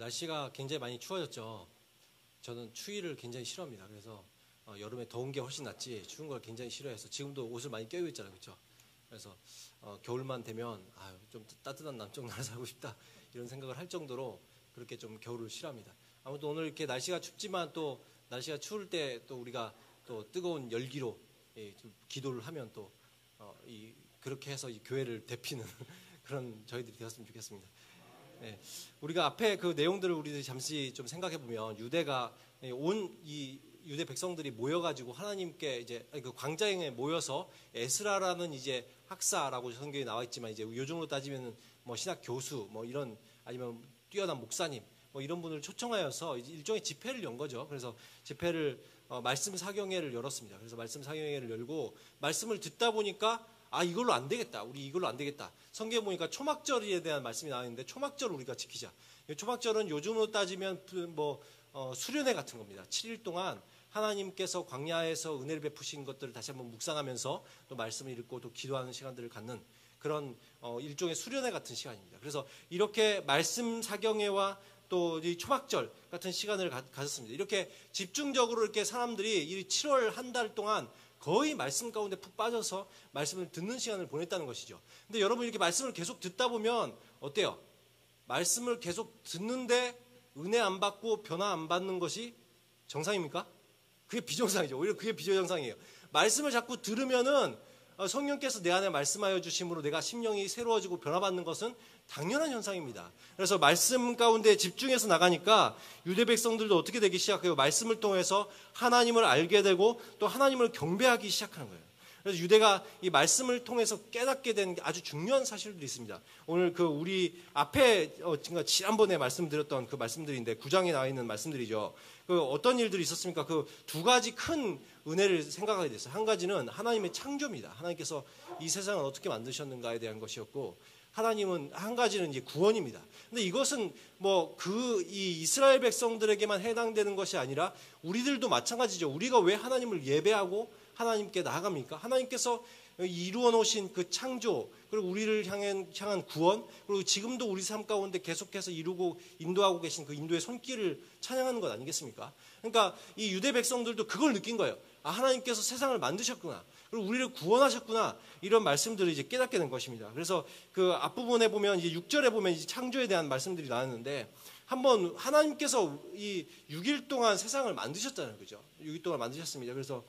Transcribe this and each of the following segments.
날씨가 굉장히 많이 추워졌죠. 저는 추위를 굉장히 싫어합니다. 그래서 여름에 더운 게 훨씬 낫지 추운 걸 굉장히 싫어해서 지금도 옷을 많이 껴입고 있잖아요. 그렇죠? 그래서 겨울만 되면 좀 따뜻한 남쪽 나라 살고 싶다 이런 생각을 할 정도로 그렇게 좀 겨울을 싫어합니다. 아무튼 오늘 이렇게 날씨가 춥지만 또 날씨가 추울 때 또 우리가 또 뜨거운 열기로 기도를 하면 또 그렇게 해서 이 교회를 대피는 그런 저희들이 되었으면 좋겠습니다. 네, 우리가 앞에 그 내용들을 우리들이 잠시 좀 생각해 보면 유대가 온 이 유대 백성들이 모여가지고 하나님께 이제 그 광장에 모여서 에스라라는 이제 학사라고 성경에 나와 있지만 이제 요즘으로 따지면은 뭐 신학 교수 뭐 이런 아니면 뛰어난 목사님 뭐 이런 분을 초청하여서 일종의 집회를 연 거죠. 그래서 집회를 말씀 사경회를 열었습니다. 그래서 말씀 사경회를 열고 말씀을 듣다 보니까 이걸로 안 되겠다. 우리 이걸로 안 되겠다. 성경에 보니까 초막절에 대한 말씀이 나와 있는데 초막절을 우리가 지키자. 초막절은 요즘으로 따지면 수련회 같은 겁니다. 7일 동안 하나님께서 광야에서 은혜를 베푸신 것들을 다시 한번 묵상하면서 또 말씀을 읽고 또 기도하는 시간들을 갖는 그런 일종의 수련회 같은 시간입니다. 그래서 이렇게 말씀 사경회와 또 이 초막절 같은 시간을 가졌습니다. 이렇게 집중적으로 이렇게 사람들이 이 7월 한 달 동안 거의 말씀 가운데 푹 빠져서 말씀을 듣는 시간을 보냈다는 것이죠. 근데 여러분 이렇게 말씀을 계속 듣다 보면 어때요? 말씀을 계속 듣는데 은혜 안 받고 변화 안 받는 것이 정상입니까? 그게 비정상이죠. 오히려 그게 비정상이에요. 말씀을 자꾸 들으면은 성령께서 내 안에 말씀하여 주심으로 내가 심령이 새로워지고 변화받는 것은 당연한 현상입니다. 그래서 말씀 가운데 집중해서 나가니까 유대 백성들도 어떻게 되기 시작해요? 말씀을 통해서 하나님을 알게 되고 또 하나님을 경배하기 시작하는 거예요. 그래서 유대가 이 말씀을 통해서 깨닫게 된 아주 중요한 사실들이 있습니다. 오늘 그 우리 앞에 지난번에 말씀드렸던 그 말씀들인데 9장에 나와 있는 말씀들이죠. 그 어떤 일들이 있었습니까? 그 두 가지 큰 은혜를 생각하게 됐어요. 한 가지는 하나님의 창조입니다. 하나님께서 이 세상을 어떻게 만드셨는가에 대한 것이었고, 한 가지는 이제 구원입니다. 근데 이것은 이 이스라엘 백성들에게만 해당되는 것이 아니라 우리들도 마찬가지죠. 우리가 왜 하나님을 예배하고 하나님께 나아갑니까? 하나님께서 이루어 놓으신 그 창조, 그리고 우리를 향한 구원, 그리고 지금도 우리 삶 가운데 계속해서 이루고 인도하고 계신 그 인도의 손길을 찬양하는 것 아니겠습니까? 그러니까 이 유대 백성들도 그걸 느낀 거예요. 하나님께서 세상을 만드셨구나. 그리고 우리를 구원하셨구나. 이런 말씀들을 이제 깨닫게 된 것입니다. 그래서 그 앞부분에 보면 이제 6절에 보면 이제 창조에 대한 말씀들이 나왔는데 한번 하나님께서 이 6일 동안 세상을 만드셨잖아요. 그죠? 6일 동안 만드셨습니다. 그래서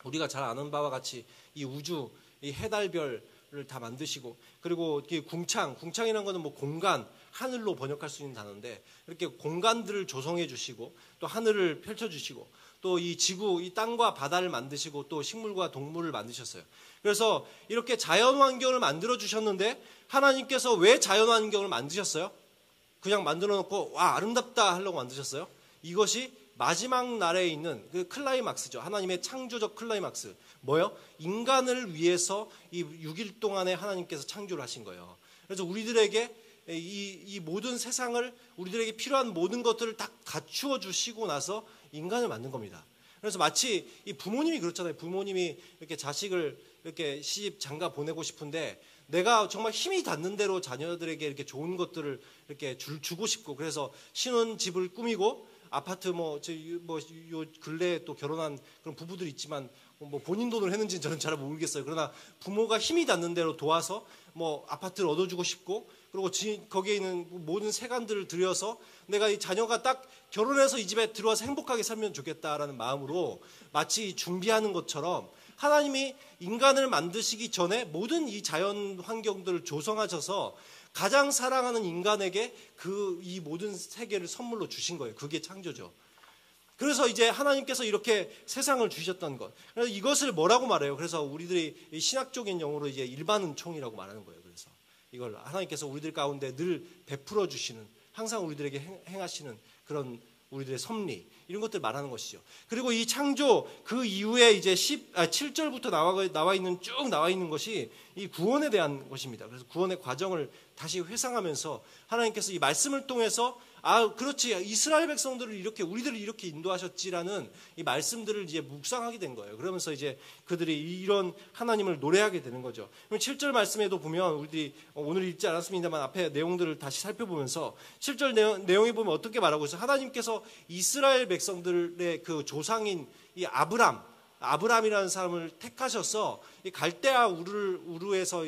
우리가 잘 아는 바와 같이 이 우주, 이 해달별을 다 만드시고, 그리고 궁창이라는 것은 공간, 하늘로 번역할 수 있는 단어인데, 이렇게 공간들을 조성해 주시고, 또 하늘을 펼쳐 주시고, 또 이 지구, 이 땅과 바다를 만드시고, 또 식물과 동물을 만드셨어요. 그래서 이렇게 자연 환경을 만들어 주셨는데, 하나님께서 왜 자연 환경을 만드셨어요? 그냥 만들어 놓고, 아름답다 하려고 만드셨어요? 이것이 마지막 날에 있는 그 클라이막스죠. 하나님의 창조적 클라이막스. 뭐요? 인간을 위해서 이 6일 동안에 하나님께서 창조를 하신 거예요. 그래서 우리들에게 이 모든 세상을, 우리들에게 필요한 모든 것들을 딱 갖추어 주시고 나서 인간을 만든 겁니다. 그래서 마치 이 부모님이 그렇잖아요. 부모님이 이렇게 자식을 이렇게 시집 장가 보내고 싶은데 내가 정말 힘이 닿는 대로 자녀들에게 이렇게 좋은 것들을 이렇게 주고 싶고, 그래서 신혼집을 꾸미고 아파트 요 근래에 또 결혼한 그런 부부들이 있지만 본인 돈을 했는지는 저는 잘 모르겠어요. 그러나 부모가 힘이 닿는 대로 도와서 아파트를 얻어주고 싶고, 그리고 거기에 있는 모든 세간들을 들여서 내가 이 자녀가 딱 결혼해서 이 집에 들어와서 행복하게 살면 좋겠다라는 마음으로 마치 준비하는 것처럼 하나님이 인간을 만드시기 전에 모든 이 자연 환경들을 조성하셔서 가장 사랑하는 인간에게 이 모든 세계를 선물로 주신 거예요. 그게 창조죠. 그래서 이제 하나님께서 이렇게 세상을 주셨던 것. 그래서 이것을 뭐라고 말해요? 그래서 우리들이 신학적인 용어로 이제 일반은총이라고 말하는 거예요. 그래서 이걸 하나님께서 우리들 가운데 늘 베풀어 주시는, 항상 우리들에게 행하시는 그런 우리들의 섭리, 이런 것들 말하는 것이죠. 그리고 이 창조 그 이후에 이제 7절부터 나와 있는 것이 이 구원에 대한 것입니다. 그래서 구원의 과정을 다시 회상하면서 하나님께서 이 말씀을 통해서 아, 그렇지. 이스라엘 백성들을 이렇게, 우리들을 이렇게 인도하셨지라는 이 말씀들을 이제 묵상하게 된 거예요. 그러면서 이제 그들이 이런 하나님을 노래하게 되는 거죠. 그럼 7절 말씀에도 보면 우리들이 오늘 읽지 않았습니다만 앞에 내용들을 다시 살펴보면서 7절 내용에 보면 어떻게 말하고 있어요? 하나님께서 이스라엘 백성들의 그 조상인 이 아브람이라는 사람을 택하셔서 이 갈대아 우르에서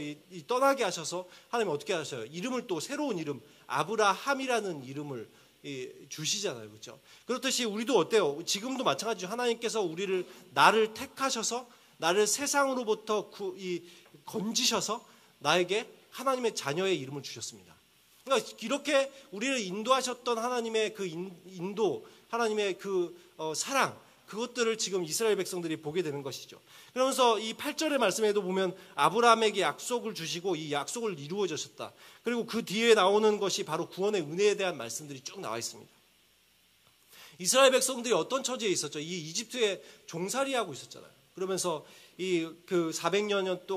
떠나게 하셔서 하나님 어떻게 하셔요? 이름을 또 새로운 이름 아브라함이라는 이름을 주시잖아요, 그렇죠? 그렇듯이 우리도 어때요? 지금도 마찬가지죠. 하나님께서 나를 택하셔서 나를 세상으로부터 건지셔서 나에게 하나님의 자녀의 이름을 주셨습니다. 그러니까 이렇게 우리를 인도하셨던 하나님의 그 인도, 하나님의 그 사랑, 그것들을 지금 이스라엘 백성들이 보게 되는 것이죠. 그러면서 이 8절의 말씀에도 보면 아브라함에게 약속을 주시고 이 약속을 이루어 주셨다. 그리고 그 뒤에 나오는 것이 바로 구원의 은혜에 대한 말씀들이 쭉 나와 있습니다. 이스라엘 백성들이 어떤 처지에 있었죠? 이 이집트에 종살이하고 있었잖아요. 그러면서 그 400년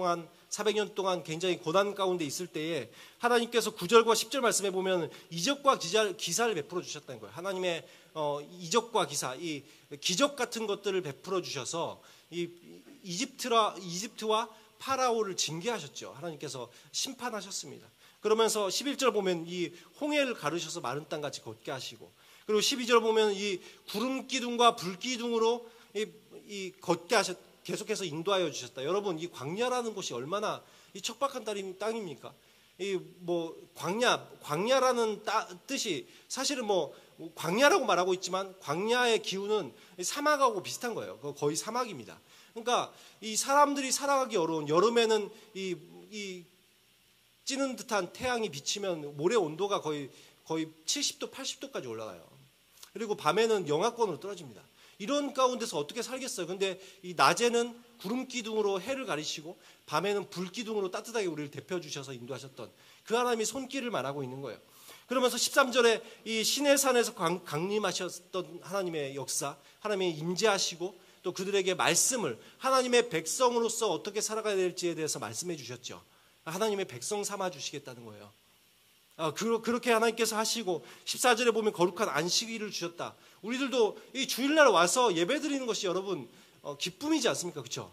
동안 굉장히 고난 가운데 있을 때에 하나님께서 9절과 10절 말씀에 보면 이적과 기사를 베풀어 주셨다는 거예요. 하나님의 이적과 기사, 이 기적 같은 것들을 베풀어 주셔서 이 이집트와 파라오를 징계하셨죠. 하나님께서 심판하셨습니다. 그러면서 11절 보면 이 홍해를 가르셔서 마른 땅같이 걷게 하시고, 그리고 12절 보면 이 구름 기둥과 불 기둥으로 걷게 계속해서 인도하여 주셨다. 여러분, 이 광야라는 곳이 얼마나 이 척박한 땅입니까? 광야라는 뜻이 사실은 광야라고 말하고 있지만 광야의 기후는 사막하고 비슷한 거예요. 거의 사막입니다. 그러니까 이 사람들이 살아가기 어려운 여름에는 이 찌는 듯한 태양이 비치면 모래 온도가 거의 70도, 80도까지 올라가요. 그리고 밤에는 영하권으로 떨어집니다. 이런 가운데서 어떻게 살겠어요? 근데 이 낮에는 구름 기둥으로 해를 가리시고 밤에는 불 기둥으로 따뜻하게 우리를 데펴 주셔서 인도하셨던 그 하나님이 손길을 말하고 있는 거예요. 그러면서 13절에 이 시내산에서 강림하셨던 하나님의 역사, 하나님이 임재하시고 또 그들에게 말씀을 하나님의 백성으로서 어떻게 살아가야 될지에 대해서 말씀해 주셨죠. 하나님의 백성 삼아 주시겠다는 거예요. 그렇게 하나님께서 하시고 14절에 보면 거룩한 안식일을 주셨다. 우리들도 이 주일날 와서 예배 드리는 것이 여러분 기쁨이지 않습니까? 그렇죠?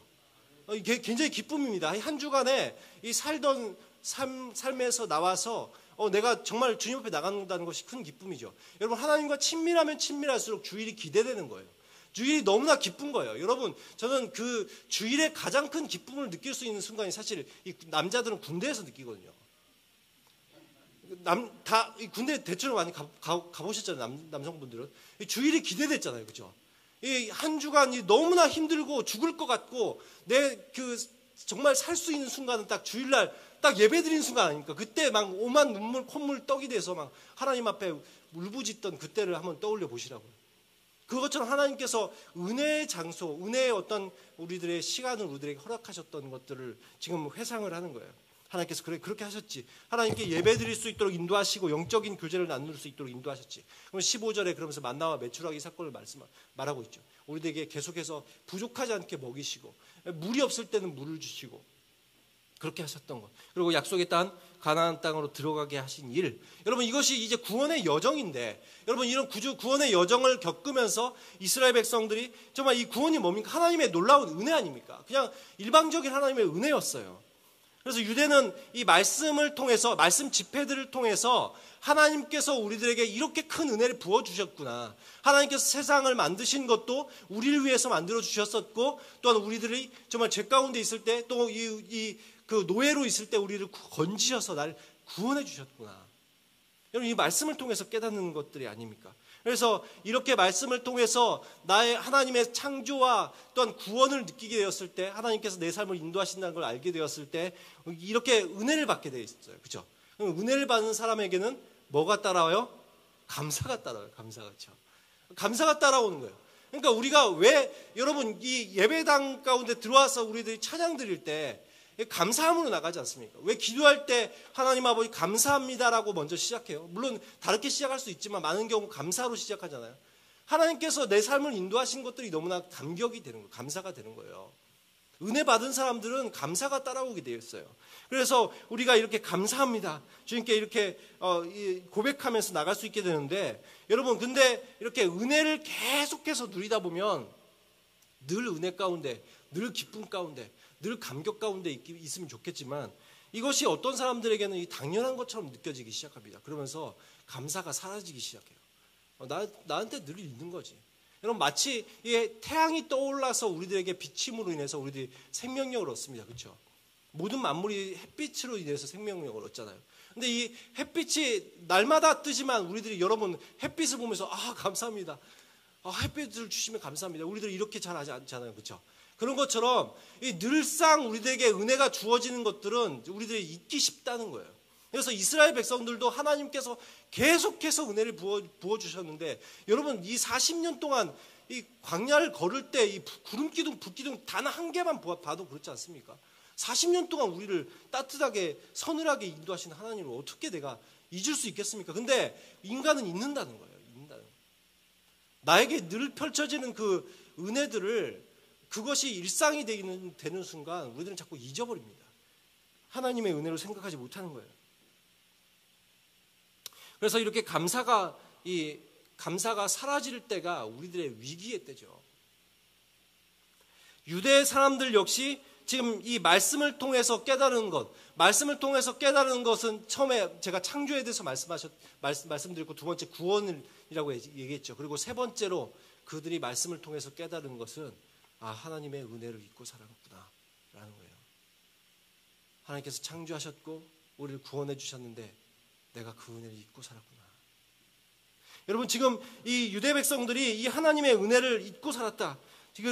굉장히 기쁨입니다. 한 주간에 이 살던 삶에서 나와서 내가 정말 주님 앞에 나간다는 것이 큰 기쁨이죠. 여러분, 하나님과 친밀하면 친밀할수록 주일이 기대되는 거예요. 주일이 너무나 기쁜 거예요. 여러분, 저는 그 주일의 가장 큰 기쁨을 느낄 수 있는 순간이 사실 이 남자들은 군대에서 느끼거든요. 다 군대 대체로 많이 가보셨잖아요. 남성분들은 주일이 기대됐잖아요, 그렇죠? 이 한 주간이 너무나 힘들고 죽을 것 같고 정말 살 수 있는 순간은 딱 주일날 딱 예배드리는 순간 아닙니까? 그때 막 오만 눈물 콧물 떡이 돼서 막 하나님 앞에 울부짖던 그때를 한번 떠올려 보시라고요. 그것처럼 하나님께서 은혜의 장소, 은혜의 어떤 우리들의 시간을 우리들에게 허락하셨던 것들을 지금 회상을 하는 거예요. 하나님께서 그렇게 하셨지. 하나님께 예배드릴 수 있도록 인도하시고 영적인 교제를 나눌 수 있도록 인도하셨지. 그럼 15절에 그러면서 만나와 메추라기 사건을 말하고 있죠. 우리들에게 계속해서 부족하지 않게 먹이시고 물이 없을 때는 물을 주시고 그렇게 하셨던 것. 그리고 약속의 땅 가나안 땅으로 들어가게 하신 일. 여러분, 이것이 이제 구원의 여정인데, 여러분, 이런 구원의 여정을 겪으면서 이스라엘 백성들이 정말 이 구원이 뭡니까? 하나님의 놀라운 은혜 아닙니까? 그냥 일방적인 하나님의 은혜였어요. 그래서 유대는 이 말씀을 통해서, 말씀 집회들을 통해서 하나님께서 우리들에게 이렇게 큰 은혜를 부어주셨구나. 하나님께서 세상을 만드신 것도 우리를 위해서 만들어주셨었고, 또한 우리들이 정말 죄 가운데 있을 때, 또 그 노예로 있을 때 우리를 건지셔서 나를 구원해 주셨구나. 여러분, 이 말씀을 통해서 깨닫는 것들이 아닙니까? 그래서 이렇게 말씀을 통해서 나의 하나님의 창조와 또한 구원을 느끼게 되었을 때, 하나님께서 내 삶을 인도하신다는 걸 알게 되었을 때 이렇게 은혜를 받게 되어 있어요. 그렇죠? 은혜를 받는 사람에게는 뭐가 따라와요? 감사가 따라와요. 감사가 따라오는 거예요. 그러니까 우리가 왜 여러분 이 예배당 가운데 들어와서 우리들이 찬양 드릴 때 감사함으로 나가지 않습니까? 왜 기도할 때 하나님 아버지 감사합니다라고 먼저 시작해요? 물론 다르게 시작할 수 있지만 많은 경우 감사로 시작하잖아요. 하나님께서 내 삶을 인도하신 것들이 너무나 감격이 되는 거예요. 감사가 되는 거예요. 은혜 받은 사람들은 감사가 따라오게 되어 있어요. 그래서 우리가 이렇게 감사합니다, 주님께 이렇게 고백하면서 나갈 수 있게 되는데, 여러분 근데 이렇게 은혜를 계속해서 누리다 보면 늘 은혜 가운데, 늘 기쁨 가운데, 늘 감격 가운데 있으면 좋겠지만, 이것이 어떤 사람들에게는 이 당연한 것처럼 느껴지기 시작합니다. 그러면서 감사가 사라지기 시작해요. 나한테 늘 있는 거지. 여러분 마치 태양이 떠올라서 우리들에게 비침으로 인해서 우리들이 생명력을 얻습니다. 그렇죠? 모든 만물이 햇빛으로 인해서 생명력을 얻잖아요. 근데 이 햇빛이 날마다 뜨지만 우리들이 여러분 햇빛을 보면서 감사합니다, 햇빛을 주시면 감사합니다, 우리들이 이렇게 잘 하지 않잖아요. 그렇죠? 그런 것처럼 늘상 우리들에게 은혜가 주어지는 것들은 우리들이 잊기 쉽다는 거예요. 그래서 이스라엘 백성들도 하나님께서 계속해서 은혜를 부어주셨는데, 여러분 이 40년 동안 이 광야를 걸을 때 이 구름기둥 불기둥 단 한 개만 봐도 그렇지 않습니까? 40년 동안 우리를 따뜻하게 서늘하게 인도하신 하나님을 어떻게 내가 잊을 수 있겠습니까? 근데 인간은 잊는다는 거예요. 나에게 늘 펼쳐지는 그 은혜들을, 그것이 일상이 되는 순간 우리들은 자꾸 잊어버립니다. 하나님의 은혜로 생각하지 못하는 거예요. 그래서 이렇게 감사가 사라질 때가 우리들의 위기의 때죠. 유대 사람들 역시 지금 이 말씀을 통해서 깨달은 것은 처음에 제가 창조에 대해서 말씀드렸고, 두 번째 구원이라고 얘기했죠. 그리고 세 번째로 그들이 말씀을 통해서 깨달은 것은 하나님의 은혜를 잊고 살았구나 라는 거예요. 하나님께서 창조하셨고 우리를 구원해 주셨는데 내가 그 은혜를 잊고 살았구나. 여러분 지금 이 유대 백성들이 이 하나님의 은혜를 잊고 살았다.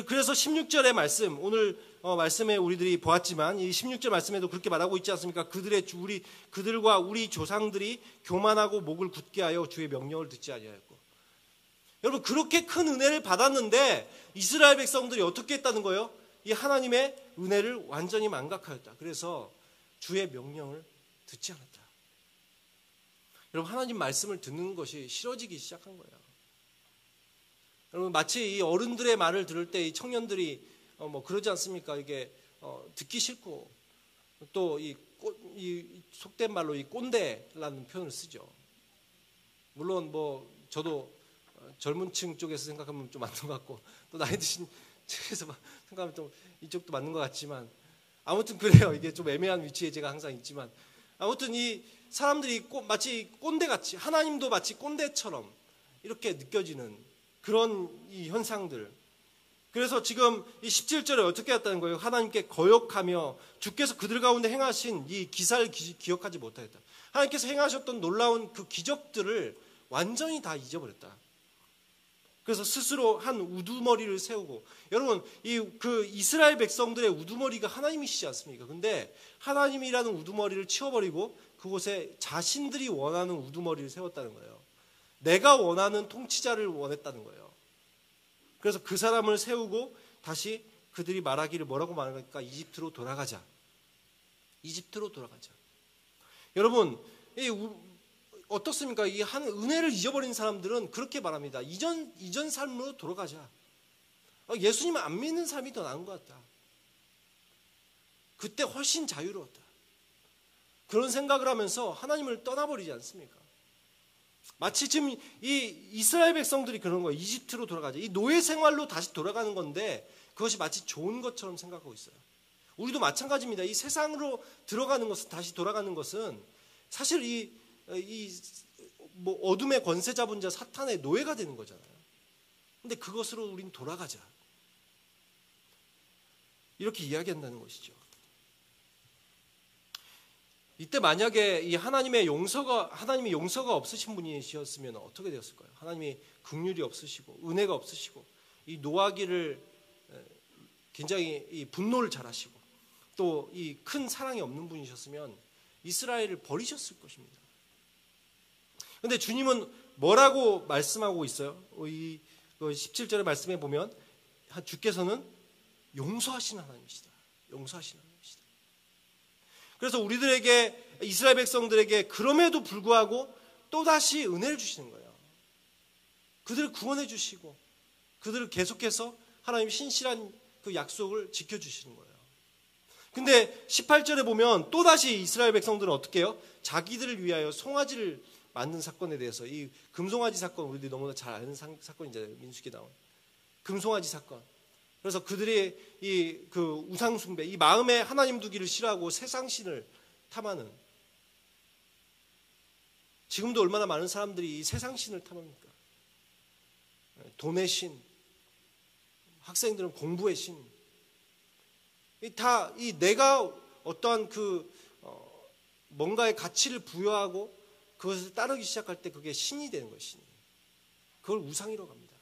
그래서 16절의 말씀, 오늘 말씀에 우리들이 보았지만 이 16절 말씀에도 그렇게 말하고 있지 않습니까? 그들과 우리 조상들이 교만하고 목을 굳게 하여 주의 명령을 듣지 아니하였고. 여러분 그렇게 큰 은혜를 받았는데 이스라엘 백성들이 어떻게 했다는 거예요? 이 하나님의 은혜를 완전히 망각하였다. 그래서 주의 명령을 듣지 않았다. 여러분 하나님 말씀을 듣는 것이 싫어지기 시작한 거예요. 여러분 마치 이 어른들의 말을 들을 때 이 청년들이 그러지 않습니까? 이게 듣기 싫고 또 이 속된 말로 이 꼰대라는 표현을 쓰죠. 물론 저도 젊은 층 쪽에서 생각하면 좀 맞는 것 같고, 또 나이 드신 측에서 생각하면 좀 이쪽도 맞는 것 같지만, 아무튼 그래요. 이게 좀 애매한 위치에 제가 항상 있지만, 아무튼 이 사람들이 마치 꼰대같이, 하나님도 마치 꼰대처럼 이렇게 느껴지는 그런 이 현상들. 그래서 지금 이 17절에 어떻게 했다는 거예요? 하나님께 거역하며 주께서 그들 가운데 행하신 이 기사를 기억하지 못하였다. 하나님께서 행하셨던 놀라운 그 기적들을 완전히 다 잊어버렸다. 그래서 스스로 한 우두머리를 세우고, 여러분 그 이스라엘 백성들의 우두머리가 하나님이시지 않습니까? 근데 하나님이라는 우두머리를 치워버리고 그곳에 자신들이 원하는 우두머리를 세웠다는 거예요. 내가 원하는 통치자를 원했다는 거예요. 그래서 그 사람을 세우고 다시 그들이 말하기를 뭐라고 말하니까 이집트로 돌아가자. 이집트로 돌아가자. 여러분 어떻습니까? 이 한 은혜를 잊어버린 사람들은 그렇게 말합니다. 이전 삶으로 돌아가자. 예수님 안 믿는 삶이 더 나은 것 같다. 그때 훨씬 자유로웠다. 그런 생각을 하면서 하나님을 떠나버리지 않습니까? 마치 지금 이 이스라엘 백성들이 그런 거예요. 이집트로 돌아가자. 이 노예 생활로 다시 돌아가는 건데 그것이 마치 좋은 것처럼 생각하고 있어요. 우리도 마찬가지입니다. 이 세상으로 들어가는 것은, 다시 돌아가는 것은 사실 어둠의 권세 잡은 자 사탄의 노예가 되는 거잖아요. 근데 그것으로 우린 돌아가자. 이렇게 이야기한다는 것이죠. 이때 만약에 이 하나님의 용서가 없으신 분이셨으면 어떻게 되었을까요? 하나님이 긍휼이 없으시고 은혜가 없으시고 이 노하기를 굉장히 이 분노를 잘하시고 또 이 큰 사랑이 없는 분이셨으면 이스라엘을 버리셨을 것입니다. 그런데 주님은 뭐라고 말씀하고 있어요? 이 17절의 말씀에 보면 주께서는 용서하시는 하나님이시다. 용서하시는 하나님이시다. 그래서 우리들에게, 이스라엘 백성들에게 그럼에도 불구하고 또다시 은혜를 주시는 거예요. 그들을 구원해 주시고 그들을 계속해서 하나님의 신실한 그 약속을 지켜주시는 거예요. 근데 18절에 보면 또다시 이스라엘 백성들은 어떻게 해요? 자기들을 위하여 송아지를 만든 사건에 대해서, 이 금송아지 사건, 우리들이 너무나 잘 아는 사건이잖아요. 민수기에 나온 금송아지 사건. 그래서 그들의 이 그 우상숭배, 이 마음에 하나님 두기를 싫어하고 세상신을 탐하는, 지금도 얼마나 많은 사람들이 이 세상신을 탐합니까? 돈의 신, 학생들은 공부의 신, 다 이 내가 어떠한 뭔가의 가치를 부여하고 그것을 따르기 시작할 때 그게 신이 되는 거예요. 신이. 그걸 우상이라고 합니다.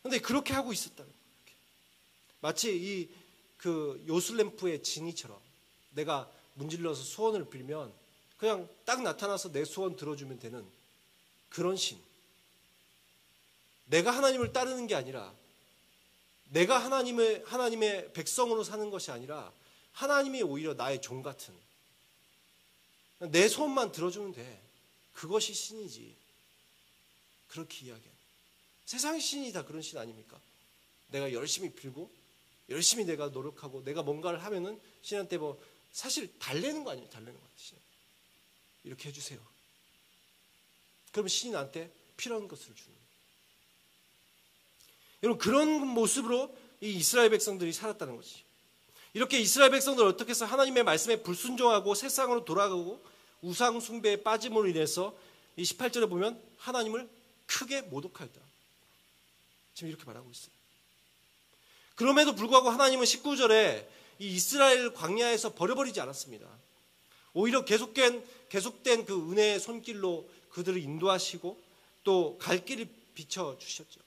그런데 그렇게 하고 있었다는 거예요. 마치 요술램프의 지니처럼 내가 문질러서 소원을 빌면 그냥 딱 나타나서 내 소원 들어주면 되는 그런 신. 내가 하나님을 따르는 게 아니라, 내가 하나님의 백성으로 사는 것이 아니라 하나님이 오히려 나의 종 같은, 내 소원만 들어주면 돼. 그것이 신이지. 그렇게 이야기해요. 세상의 신이 다 그런 신 아닙니까? 내가 열심히 빌고 열심히 내가 노력하고 내가 뭔가를 하면은 신한테 사실 달래는 거 아니에요. 달래는 거 아니에요. 이렇게 해주세요. 그러면 신이 나한테 필요한 것을 주는 거예요. 여러분, 그런 모습으로 이 이스라엘 백성들이 살았다는 거지. 이렇게 이스라엘 백성들 어떻게 해서 하나님의 말씀에 불순종하고 세상으로 돌아가고 우상 숭배에 빠짐으로 인해서 이 18절에 보면 하나님을 크게 모독하였다. 지금 이렇게 말하고 있어요. 그럼에도 불구하고 하나님은 19절에 이 이스라엘 광야에서 버려버리지 않았습니다. 오히려 계속된 그 은혜의 손길로 그들을 인도하시고 또 갈 길을 비춰주셨죠.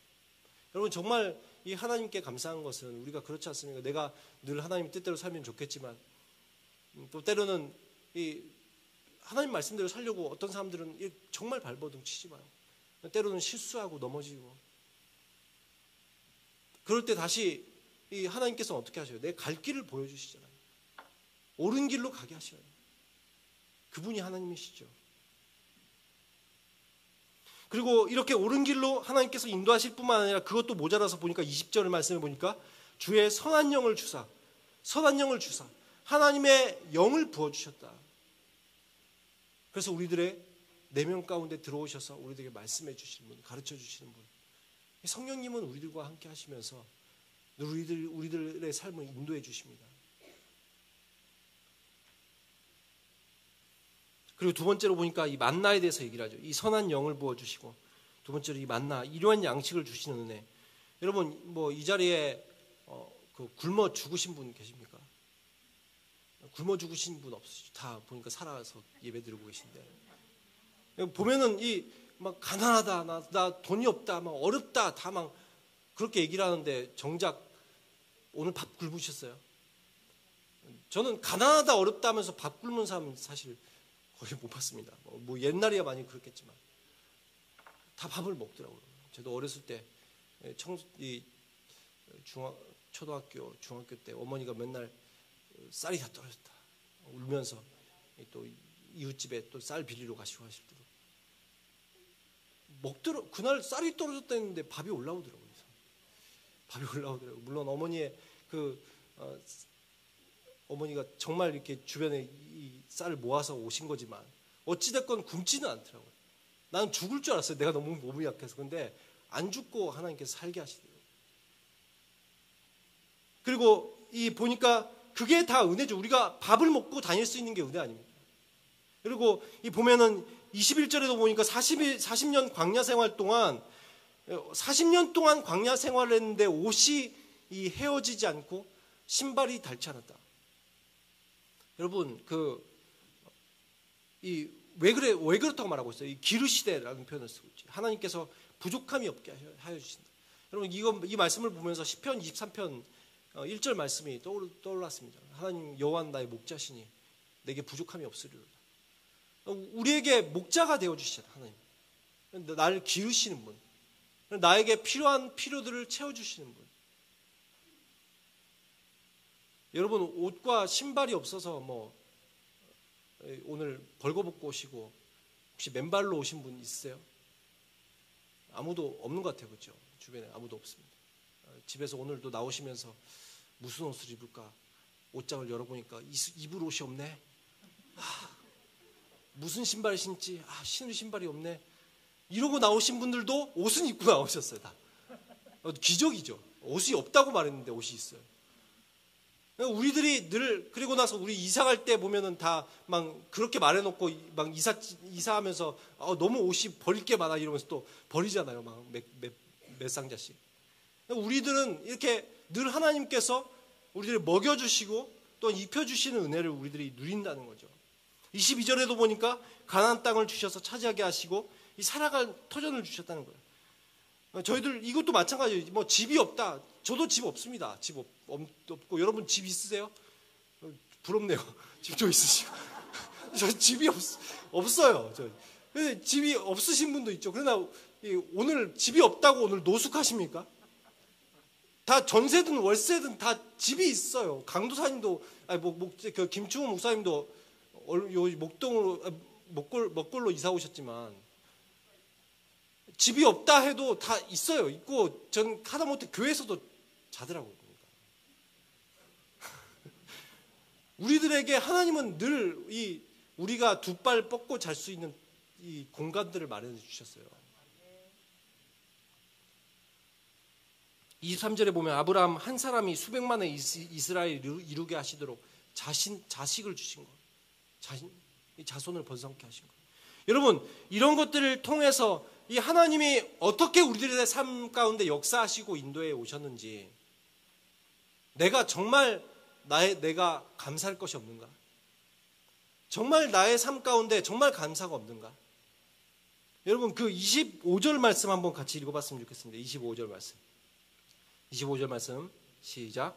여러분, 정말 이 하나님께 감사한 것은 우리가 그렇지 않습니까? 내가 늘 하나님 뜻대로 살면 좋겠지만 또 때로는 이 하나님 말씀대로 살려고 어떤 사람들은 정말 발버둥 치지만 때로는 실수하고 넘어지고, 그럴 때 다시 이 하나님께서는 어떻게 하셔요? 내 갈 길을 보여주시잖아요. 옳은 길로 가게 하셔요. 그분이 하나님이시죠. 그리고 이렇게 옳은 길로 하나님께서 인도하실 뿐만 아니라 그것도 모자라서 보니까 20절 말씀에 보니까 주의 선한 영을 주사 하나님의 영을 부어주셨다. 그래서 우리들의 내면 가운데 들어오셔서 우리들에게 말씀해 주시는 분, 가르쳐 주시는 분, 성령님은 우리들과 함께 하시면서 우리들의 삶을 인도해 주십니다. 그리고 두 번째로 보니까 이 만나에 대해서 얘기를 하죠. 이 선한 영을 부어주시고, 두 번째로 이 만나, 이러한 양식을 주시는 은혜. 여러분, 이 자리에 굶어 죽으신 분 계십니까? 굶어 죽으신 분 없으시죠? 다 보니까 살아서 예배 드리고 계신데, 보면은 막 가난하다, 나 돈이 없다, 막 어렵다, 다 막 그렇게 얘기를 하는데 정작 오늘 밥 굶으셨어요? 저는 가난하다, 어렵다 하면서 밥 굶은 사람은 사실 거의 못 봤습니다. 옛날이야 많이 그렇겠지만 다 밥을 먹더라고요. 저도 어렸을 때 초등학교, 중학교 때 어머니가 맨날 쌀이 다 떨어졌다 울면서 또 이웃집에 또 쌀 빌리러 가시고 하실 때도 그날 쌀이 떨어졌다 했는데 밥이 올라오더라고요. 물론 어머니의 어머니가 정말 이렇게 주변에 이 쌀을 모아서 오신 거지만 어찌됐건 굶지는 않더라고요. 나는 죽을 줄 알았어요. 내가 너무 몸이 약해서. 근데 안 죽고 하나님께서 살게 하시더라고요. 그리고 보니까 그게 다 은혜죠. 우리가 밥을 먹고 다닐 수 있는 게 은혜 아닙니까? 그리고 보면은 21절에도 보니까 40년 광야 생활 동안 40년 동안 광야 생활을 했는데 옷이 헤어지지 않고 신발이 닳지 않았다. 여러분, 왜 그렇다고 말하고 있어요? 이 기르시대라는 표현을 쓰고 있죠. 하나님께서 부족함이 없게 하여 주신다. 여러분, 이 말씀을 보면서 시편 23편 1절 말씀이 떠올랐습니다. 하나님 여호와는 나의 목자시니 내게 부족함이 없으리로다. 우리에게 목자가 되어 주시잖아요. 하나님. 나를 기르시는 분. 나에게 필요한 필요들을 채워주시는 분. 여러분, 옷과 신발이 없어서 오늘 벌거벗고 오시고 혹시 맨발로 오신 분 있으세요? 아무도 없는 것 같아요. 그렇죠? 주변에 아무도 없습니다. 집에서 오늘도 나오시면서 무슨 옷을 입을까? 옷장을 열어보니까 입을 옷이 없네. 무슨 신발을 신지? 신을 신발이 없네. 이러고 나오신 분들도 옷은 입고 나오셨어요. 다. 기적이죠. 옷이 없다고 말했는데 옷이 있어요. 우리들이 늘 그리고 나서 우리 이사갈 때 보면은 다 막 그렇게 말해놓고 막 이사하면서 너무 옷이 버릴 게 많아 이러면서 또 버리잖아요. 막 몇 상자씩. 우리들은 이렇게 늘 하나님께서 우리들을 먹여주시고 또 입혀주시는 은혜를 우리들이 누린다는 거죠. 22절에도 보니까 가나안 땅을 주셔서 차지하게 하시고 이 살아갈 터전을 주셨다는 거예요. 저희들 이것도 마찬가지예요. 뭐 집이 없다. 저도 집 없습니다. 집 없고 여러분 집 있으세요? 부럽네요. 집 좀 있으시고. 저 집이 없어요. 집이 없으신 분도 있죠. 그러나 오늘 집이 없다고 오늘 노숙하십니까? 다 전세든 월세든 다 집이 있어요. 강도사님도 그 김충호 목사님도 목동으로 먹골로 이사 오셨지만 집이 없다 해도 다 있어요. 있고 전 하다못해 교회에서도 자더라고요. 우리들에게 하나님은 늘 우리가 두 발 뻗고 잘 수 있는 이 공간들을 마련해 주셨어요. 23절에 보면 아브라함 한 사람이 수백만의 이스라엘을 이루게 하시도록 자식을 주신 것, 자손을 번성케 하신 것. 여러분 이런 것들을 통해서 이 하나님이 어떻게 우리들의 삶 가운데 역사하시고 인도해 오셨는지 내가 정말 내가 감사할 것이 없는가? 정말 나의 삶 가운데 정말 감사가 없는가? 여러분 그 25절 말씀 한번 같이 읽어봤으면 좋겠습니다. 25절 말씀. 25절 말씀 시작.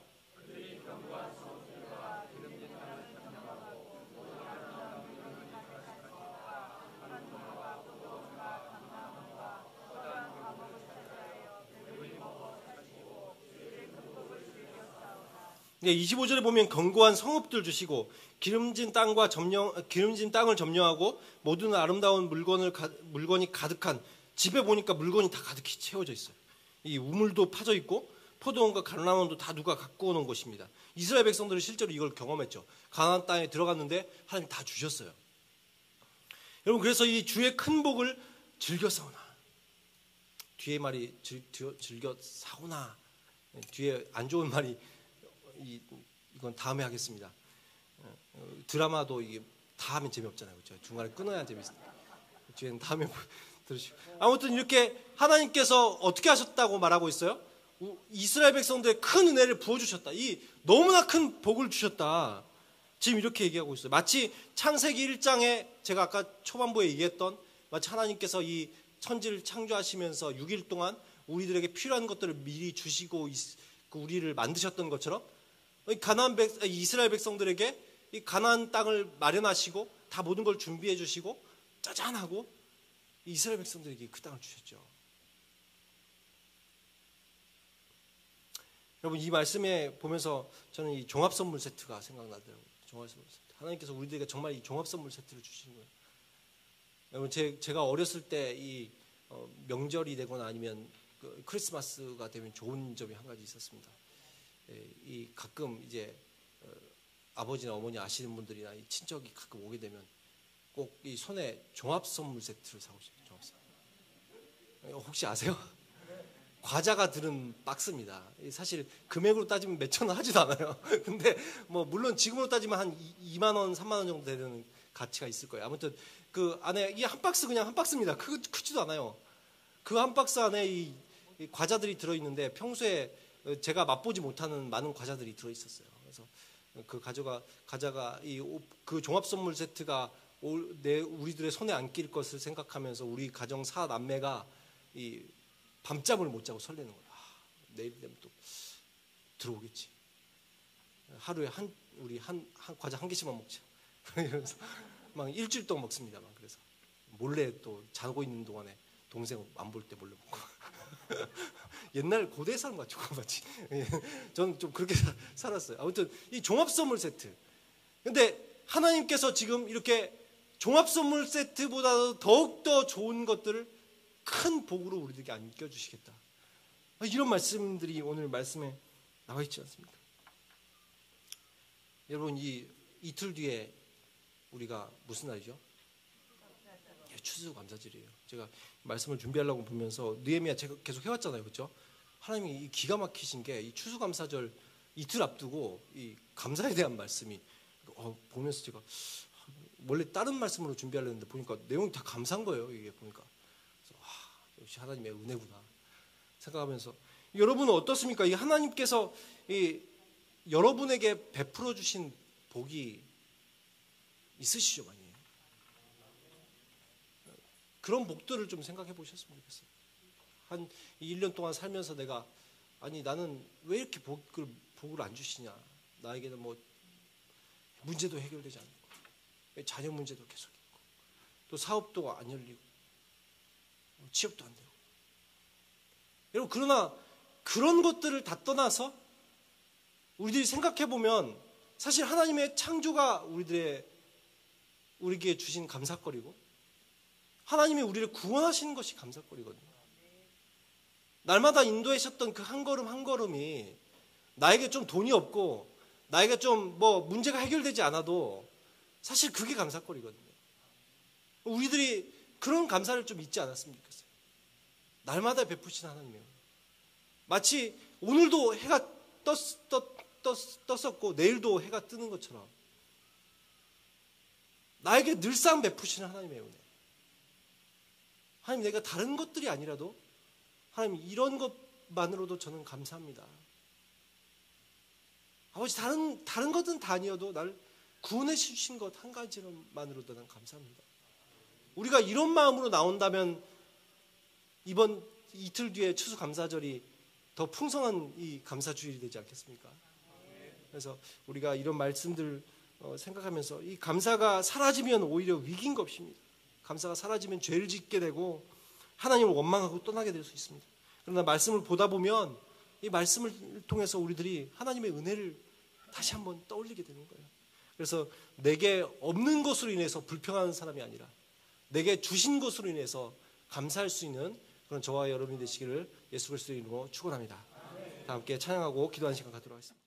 네, 25절에 보면 견고한 성읍들 주시고 기름진 땅을 점령하고 모든 아름다운 물건이 가득한 집에 보니까 물건이 다 가득히 채워져 있어요. 이 우물도 파져 있고 포도원과 감람원도 다 누가 갖고 오는 곳입니다. 이스라엘 백성들은 실제로 이걸 경험했죠. 가나안 땅에 들어갔는데 하나님 다 주셨어요. 여러분 그래서 이 주의 큰 복을 즐겨 싸우나. 뒤에 말이 즐겨 싸우나. 뒤에 안 좋은 말이 이건 다음에 하겠습니다. 드라마도 이게 다 하면 재미없잖아요. 그렇죠? 중간에 끊어야 재밌어요. 뒤에는 다음에 들으시고. 아무튼 이렇게 하나님께서 어떻게 하셨다고 말하고 있어요? 이스라엘 백성들의 큰 은혜를 부어주셨다. 이 너무나 큰 복을 주셨다. 지금 이렇게 얘기하고 있어요. 마치 창세기 1장에 제가 아까 초반부에 얘기했던 마치 하나님께서 이 천지를 창조하시면서 6일 동안 우리들에게 필요한 것들을 미리 주시고 우리를 만드셨던 것처럼 이스라엘 백성들에게 이 가나안 땅을 마련하시고 다 모든 걸 준비해 주시고 짜잔하고 이스라엘 백성들에게 그 땅을 주셨죠. 여러분 이 말씀에 보면서 저는 이 종합선물 세트가 생각나더라고요. 종합선물 세트. 하나님께서 우리들에게 정말 이 종합선물 세트를 주신 거예요. 여러분 제가 어렸을 때 이 명절이 되거나 아니면 크리스마스가 되면 좋은 점이 한 가지 있었습니다. 이 가끔 이제 아버지나 어머니 아시는 분들이나 이 친척이 가끔 오게 되면 꼭 이 손에 종합선물 세트를 사오셔요. 종합선물. 혹시 아세요? 과자가 들은 박스입니다. 사실 금액으로 따지면 몇천 원 하지도 않아요. 근데 뭐 물론 지금으로 따지면 한 2만 원, 3만 원 정도 되는 가치가 있을 거예요. 아무튼 그 안에 이 한 박스 그냥 한 박스입니다. 크지도 않아요. 그 한 박스 안에 이 과자들이 들어 있는데 평소에 제가 맛보지 못하는 많은 과자들이 들어 있었어요. 그래서 그 과자가 그 종합 선물 세트가 우리들의 손에 안 낄 것을 생각하면서 우리 가정 4남매가 이 밤잠을 못 자고 설레는 거예요. 내일 되면 또 들어오겠지. 하루에 우리 한 과자 한 개씩만 먹자. 이러면서 막 일주일 동안 먹습니다. 그래서 몰래 또 자고 있는 동안에 동생 안 볼 때 몰래 먹고. 옛날 고대 사람 같죠, 마치. 저는 좀 그렇게 살았어요. 아무튼 이 종합 선물 세트. 근데 하나님께서 지금 이렇게 종합 선물 세트보다 더욱더 좋은 것들을 큰 복으로 우리들에게 안겨주시겠다. 이런 말씀들이 오늘 말씀에 나와 있지 않습니까? 여러분 이 이틀 뒤에 우리가 무슨 날이죠? 추수감사절이에요. 제가 말씀을 준비하려고 보면서 느헤미야 제가 계속 해왔잖아요, 그렇죠? 하나님이 이 기가 막히신 게 이 추수감사절 이틀 앞두고 이 감사에 대한 말씀이 보면서 제가 원래 다른 말씀으로 준비하려는데 보니까 내용이 다 감사한 거예요. 이게 보니까 그래서, 역시 하나님의 은혜구나 생각하면서 여러분은 어떻습니까? 이 하나님께서 이 여러분에게 베풀어 주신 복이 있으시죠, 많이. 그런 복들을 좀 생각해 보셨으면 좋겠어요. 한 1년 동안 살면서 내가 아니 나는 왜 이렇게 복을 안 주시냐? 나에게는 뭐 문제도 해결되지 않고 자녀 문제도 계속 있고 또 사업도 안 열리고 취업도 안 되고 여러분 그러나 그런 것들을 다 떠나서 우리들이 생각해 보면 사실 하나님의 창조가 우리에게 주신 감사거리고 하나님이 우리를 구원하시는 것이 감사거리거든요. 날마다 인도하셨던 그 한 걸음 한 걸음이 나에게 좀 돈이 없고 나에게 좀 뭐 문제가 해결되지 않아도 사실 그게 감사거리거든요. 우리들이 그런 감사를 좀 잊지 않았으면 좋겠어요. 날마다 베푸신 하나님이에요. 마치 오늘도 해가 떴었고 내일도 해가 뜨는 것처럼 나에게 늘상 베푸시는 하나님의 은혜. 하나님 내가 다른 것들이 아니라도 하나님 이런 것만으로도 저는 감사합니다. 아버지 다른 것은 다 아니어도 날 구원해 주신 것 한 가지만으로도 난 감사합니다. 우리가 이런 마음으로 나온다면 이번 이틀 뒤에 추수감사절이 더 풍성한 이 감사주일이 되지 않겠습니까? 그래서 우리가 이런 말씀들 생각하면서 이 감사가 사라지면 오히려 위기인 것입니다. 감사가 사라지면 죄를 짓게 되고 하나님을 원망하고 떠나게 될 수 있습니다. 그러나 말씀을 보다 보면 이 말씀을 통해서 우리들이 하나님의 은혜를 다시 한번 떠올리게 되는 거예요. 그래서 내게 없는 것으로 인해서 불평하는 사람이 아니라 내게 주신 것으로 인해서 감사할 수 있는 그런 저와 여러분이 되시기를 예수 그리스도의 이름으로 축원합니다. 다 함께 찬양하고 기도하는 시간 갖도록 하겠습니다.